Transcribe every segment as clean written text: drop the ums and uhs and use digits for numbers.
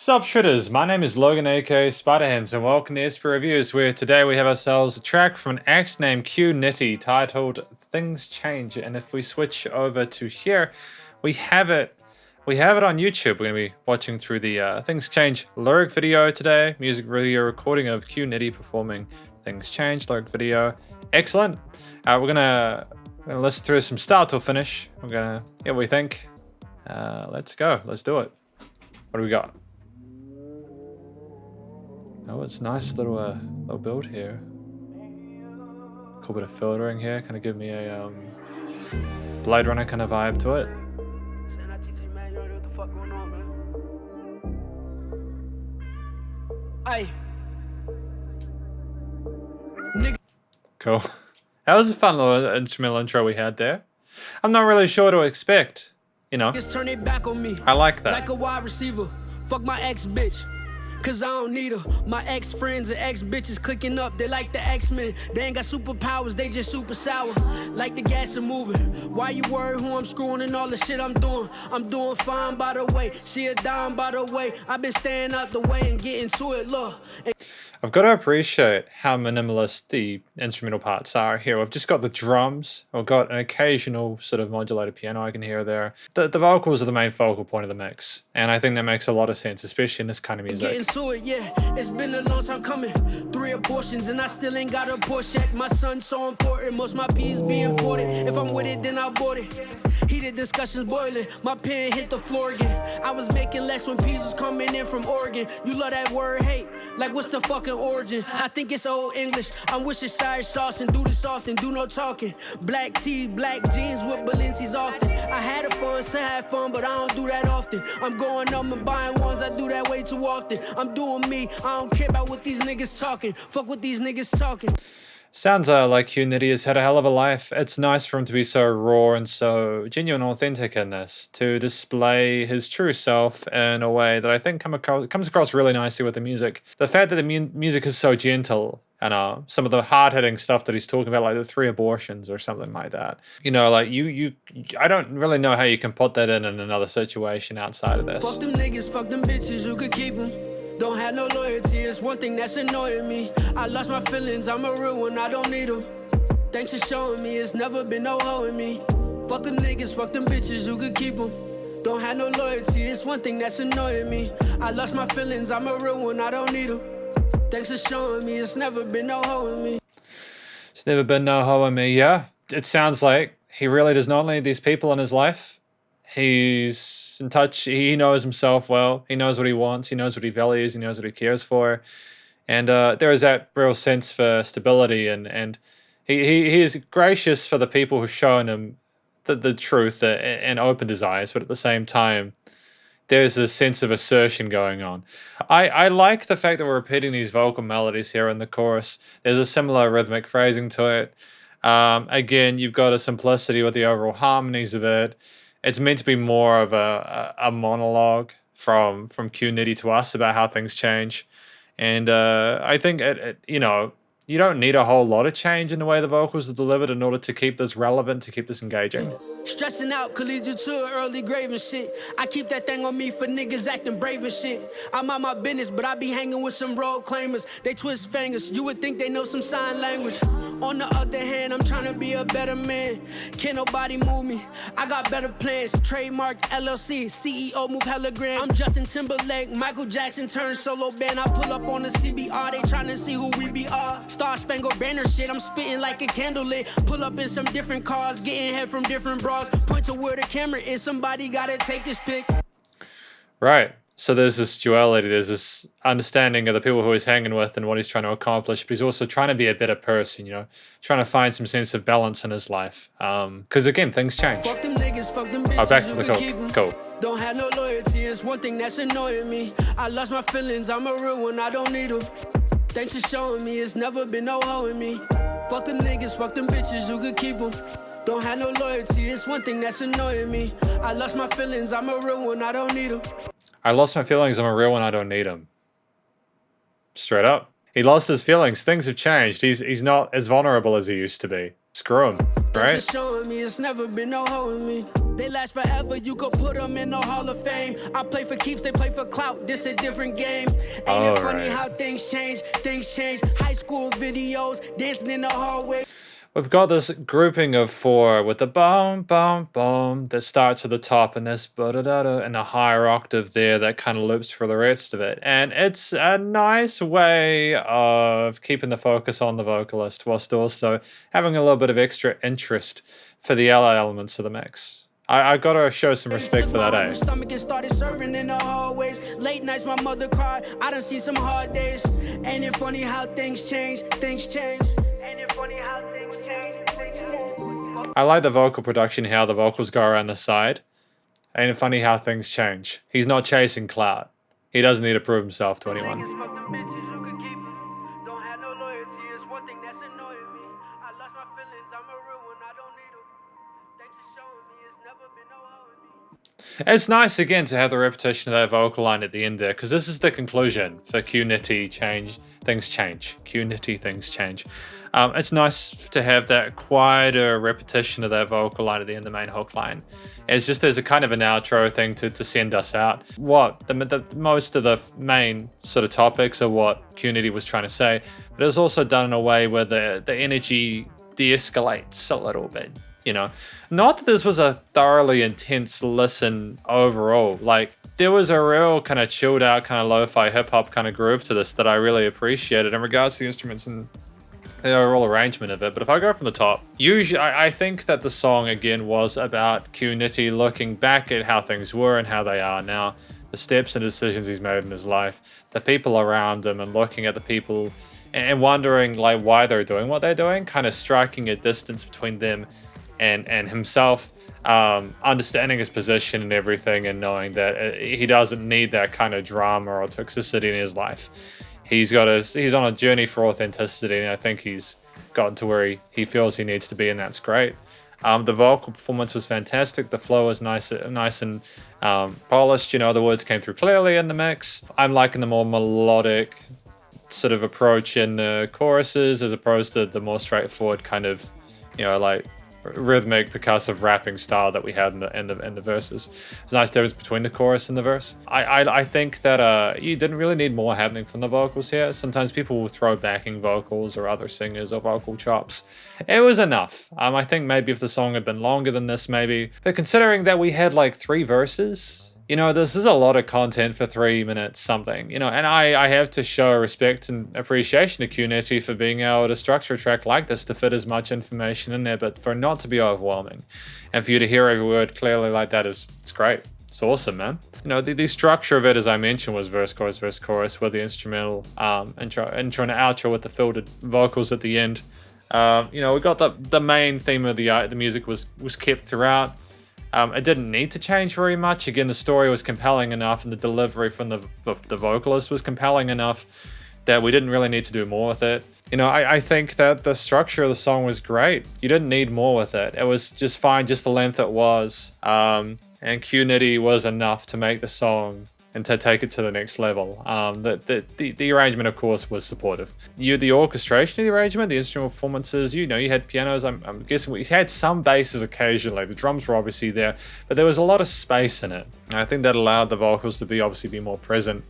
Sup Shredders, my name is Logan aka Spiderhands and welcome to SP Reviews, where today we have ourselves a track from an act named Q Nitty titled Things Change. And if we switch over to here, we have it on YouTube. We're going to be watching through the Things Change lyric video today, music video recording of Q Nitty performing Things Change lyric video. Excellent. We're gonna listen through some start till finish. We're gonna get what we think. Let's go. Let's do it. What do we got? Oh, it's a nice little build here. Cool bit of filtering here, kind of give me a Blade Runner kind of vibe to it. Cool. That was a fun little instrumental intro we had there. I'm not really sure what to expect, you know. I like that. Like a wide receiver. Fuck my ex bitch, cause I don't need her. My ex friends and ex bitches clicking up, they like the X-Men. They ain't got superpowers, they just super sour. Like the gas are moving. Why you worried who I'm screwing and all the shit I'm doing? I'm doing fine by the way. She a dime by the way. I've been staying out the way and getting to it, look. I've got to appreciate how minimalist the instrumental parts are here. We've just got the drums. We've got an occasional sort of modulated piano I can hear there. The vocals are the main focal point of the mix. And I think that makes a lot of sense, especially in this kind of music. Getting to it, yeah. It's been a long time coming. 3 abortions and I still ain't got a push yet. My son's so important. Most my peas be imported. If I'm with it, then I bought it. Heated discussions boiling. My pen hit the floor again. I was making less when peas was coming in from Oregon. You love that word hate. Like what's the fucking origin? I think it's old English. I'm Worcestershire sauce and do this often, do no talking. Black tea, black jeans with Balenci's often. I had a fun, say I had fun, but I don't do that often. I'm going up and buying ones, I do that way too often. I'm doing me, I don't care about what these niggas talking. Fuck what these niggas talking. Sounds like Q Nitty has had a hell of a life. It's nice for him to be so raw and so genuine and authentic in this, to display his true self in a way that I think comes across really nicely with the music. The fact that the music is so gentle and some of the hard-hitting stuff that he's talking about, like the 3 abortions or something like that. You know, like I don't really know how you can put that in another situation outside of this. Fuck them niggas, fuck them bitches, you could keep them. Don't have no loyalty, it's one thing that's annoying me. I lost my feelings, I'm a real one, I don't need them. Thanks for showing me, it's never been no hoeing me. Fuck them niggas, fuck them bitches, you could keep them. Don't have no loyalty, it's one thing that's annoying me. I lost my feelings, I'm a real one, I don't need them. Thanks for showing me, it's never been no hoeing me. It's never been no hoeing me, yeah. It sounds like he really does not need these people in his life. He's in touch, he knows himself well, he knows what he wants, he knows what he values, he knows what he cares for. And there is that real sense for stability, and he is gracious for the people who've shown him the truth and opened his eyes, but at the same time, there's a sense of assertion going on. I like the fact that we're repeating these vocal melodies here in the chorus. There's a similar rhythmic phrasing to it. Again, you've got a simplicity with the overall harmonies of it. It's meant to be more of a monologue from Q Nitty to us about how things change. And I think, you know, you don't need a whole lot of change in the way the vocals are delivered in order to keep this relevant, to keep this engaging. Stressing out could lead you to an early grave and shit. I keep that thing on me for niggas acting brave and shit. I'm on my business, but I be hanging with some road claimers. They twist fingers, you would think they know some sign language. On the other hand, I'm trying to be a better man. Can't nobody move me, I got better plans. Trademark LLC, CEO move hella grand. I'm Justin Timberlake, Michael Jackson turned solo band. I pull up on the CBR, they trying to see who we be are. Star Spangled Banner shit, I'm spitting like a candle lit. Pull up in some different cars, getting head from different bras. Point to where the camera is, somebody gotta take this pic. Right. So there's this duality, there's this understanding of the people who he's hanging with and what he's trying to accomplish, but he's also trying to be a better person, you know, trying to find some sense of balance in his life. Because again, things change. Fuck them niggas, fuck them bitches, back to the coke. Cool. Don't have no loyalty, it's one thing that's annoying me. I lost my feelings, I'm a real one, I don't need them. Thanks for showing me, it's never been no hoeing me. Fuck them niggas, fuck them bitches, you could keep them. Don't have no loyalty, it's one thing that's annoying me. I lost my feelings, I'm a real one, I don't need them. I lost my feelings, I'm a real one, I don't need them. Straight up. He lost his feelings, things have changed. He's not as vulnerable as he used to be. screw him, right? Just showing me it's never been no holding me. They last forever, you could put them in the Hall of Fame. I play for keeps, they play for clout. This a different game. Ain't it funny how things change? Things change. High school videos, dancing in the hallway. We've got this grouping of 4 with the boom, boom, boom that starts at the top and this ba-da-da-da and a higher octave there that kind of loops for the rest of it. And it's a nice way of keeping the focus on the vocalist whilst also having a little bit of extra interest for the other elements of the mix. I gotta show some respect for that, eh? Stomach and started serving in the hallways. Late nights, my mother cried. I done seen some hard days. Ain't it funny how things change? Things change. Ain't it funny how things change? Things change. I like the vocal production, how the vocals go around the side. Ain't it funny how things change? He's not chasing clout. He doesn't need to prove himself to anyone. It's nice again to have the repetition of that vocal line at the end there, because this is the conclusion for Q Nitty things change. Q Nitty things change. It's nice to have that quieter repetition of that vocal line at the end of the main hook line. It's just as a kind of an outro thing to send us out. The most of the main sort of topics are what Q Nitty was trying to say, but it was also done in a way where the energy de-escalates a little bit. You know, not that this was a thoroughly intense listen overall. Like, there was a real kind of chilled out, kind of lo-fi hip-hop kind of groove to this that I really appreciated in regards to the instruments and the overall arrangement of it. But if I go from the top, usually I think that the song again was about Q Nitty looking back at how things were and how they are now, the steps and decisions he's made in his life, the people around him, and looking at the people and wondering like why they're doing what they're doing, kind of striking a distance between them and himself, understanding his position and everything, and knowing that he doesn't need that kind of drama or toxicity in his life. He's on a journey for authenticity, and I think he's gotten to where he feels he needs to be, and that's great. The vocal performance was fantastic. The flow was nice and polished. You know, the words came through clearly in the mix. I'm liking the more melodic sort of approach in the choruses as opposed to the more straightforward kind of, you know, like rhythmic percussive rapping style that we had in the verses. There's a nice difference between the chorus and the verse. I think that you didn't really need more happening from the vocals here. Sometimes people will throw backing vocals or other singers or vocal chops. It was enough. I think maybe if the song had been longer than this, maybe. But considering that we had like 3 verses, you know, this is a lot of content for 3 minutes something, you know, and I have to show respect and appreciation to Q Nitty for being able to structure a track like this to fit as much information in there, but for it not to be overwhelming. And for you to hear every word clearly like that it's great. It's awesome, man. You know, the structure of it, as I mentioned, was verse, chorus, with the instrumental intro and outro with the filtered vocals at the end. You know, we got the main theme of the music was kept throughout. It didn't need to change very much. Again, the story was compelling enough and the delivery from the vocalist was compelling enough that we didn't really need to do more with it. You know, I think that the structure of the song was great. You didn't need more with it. It was just fine, just the length it was. And Q Nitty was enough to make the song and to take it to the next level. The arrangement, of course, was supportive. The orchestration of the arrangement, the instrumental performances, you know, you had pianos, I'm guessing we had some basses occasionally. The drums were obviously there, but there was a lot of space in it. And I think that allowed the vocals to be more present.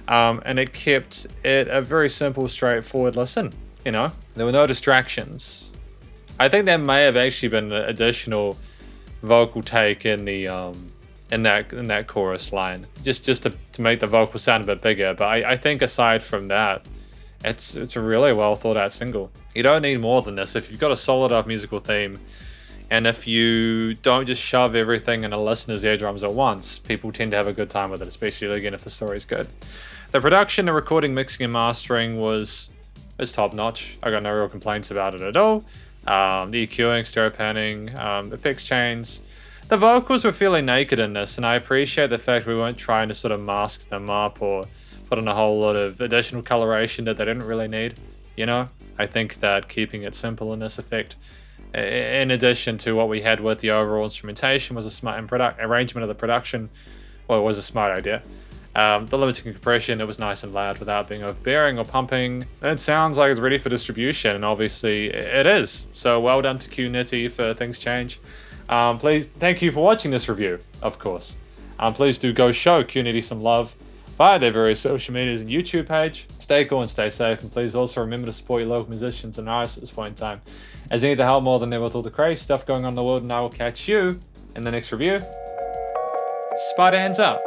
And it kept it a very simple, straightforward listen, you know? There were no distractions. I think there may have actually been an additional vocal take in the in that chorus line, just to make the vocal sound a bit bigger. But I think aside from that, it's a really well thought out single. You don't need more than this. If you've got a solid enough musical theme, and if you don't just shove everything in a listener's eardrums at once, people tend to have a good time with it, especially again if the story's good. The production, the recording, mixing, and mastering was top notch. I got no real complaints about it at all. The EQing, stereo panning, effects chains. The vocals were fairly naked in this, and I appreciate the fact we weren't trying to sort of mask them up or put in a whole lot of additional coloration that they didn't really need, you know? I think that keeping it simple in this effect, in addition to what we had with the overall instrumentation, was a smart arrangement of the production. Well, it was a smart idea. The limiting compression, it was nice and loud without being overbearing or pumping. It sounds like it's ready for distribution, and obviously it is. So well done to Q Nitty for Things Change. Please, thank you for watching this review, of course. Please do go show Q Nitty some love via their various social medias and YouTube page. Stay cool and stay safe, and please also remember to support your local musicians and artists at this point in time, as they need the help more than ever with all the crazy stuff going on in the world. And I will catch you in the next review. Spiderhands out.